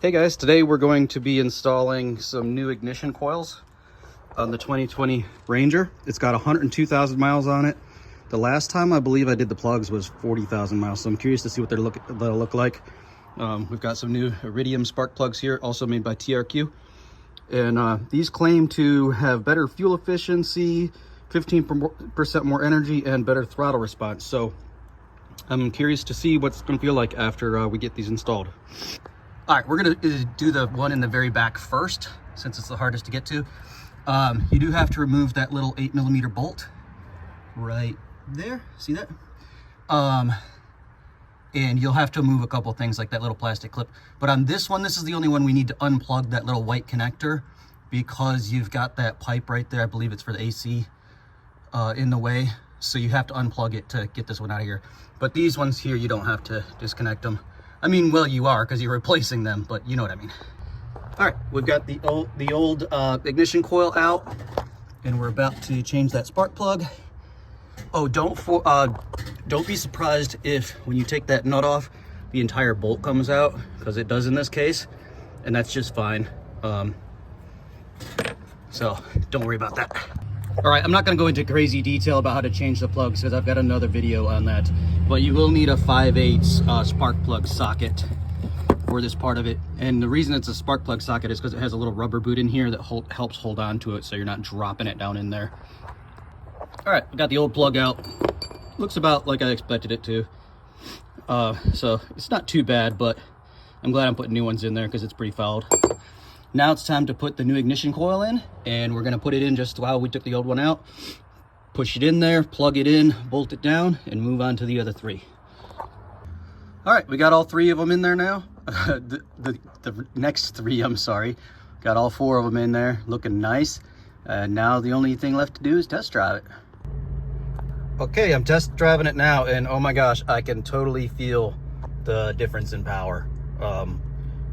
Hey guys, today we're going to be installing some new ignition coils on the 2020 Ranger. It's got 102,000 miles on it. The last time I believe I did the plugs was 40,000 miles, so I'm curious to see what they'll look like. We've got some new iridium spark plugs here, also made by TRQ. And these claim to have better fuel efficiency, 15% more energy, and better throttle response. So I'm curious to see what's going to feel like after we get these installed. All right, we're gonna do the one in the very back first, since it's the hardest to get to. You do have to remove that little 8mm bolt right there. See that? And you'll have to move a couple things like that little plastic clip. But on this one, this is the only one we need to unplug that little white connector, because you've got that pipe right there. I believe it's for the AC in the way. So you have to unplug it to get this one out of here. But these ones here, you don't have to disconnect them. I mean, well, you are, because you're replacing them, but you know what I mean. All right, we've got the old ignition coil out, and we're about to change that spark plug. Oh, don't be surprised if when you take that nut off, the entire bolt comes out, because it does in this case, and that's just fine. So don't worry about that. All right, I'm not gonna go into crazy detail about how to change the plugs, because I've got another video on that, but you will need a 5/8 spark plug socket for this part of it. And the reason it's a spark plug socket is because it has a little rubber boot in here that helps hold on to it, so you're not dropping it down in there. All right, we got the old plug out. Looks about like I expected it to. So it's not too bad, but I'm glad I'm putting new ones in there because it's pretty fouled. Now it's time to put the new ignition coil in, and we're gonna put it in just while we took the old one out. Push it in there, plug it in, bolt it down, and move on to the other three. All right, we got all three of them in there now. The next three, I'm sorry. Got all four of them in there, looking nice. Now the only thing left to do is test drive it. Okay, I'm test driving it now, and oh my gosh, I can totally feel the difference in power.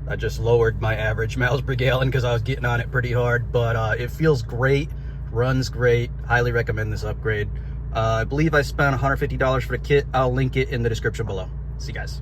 I just lowered my average miles per gallon because I was getting on it pretty hard, but it feels great, runs great. Highly recommend this upgrade. I believe I spent $150 for the kit. I'll link it in the description below. See you guys.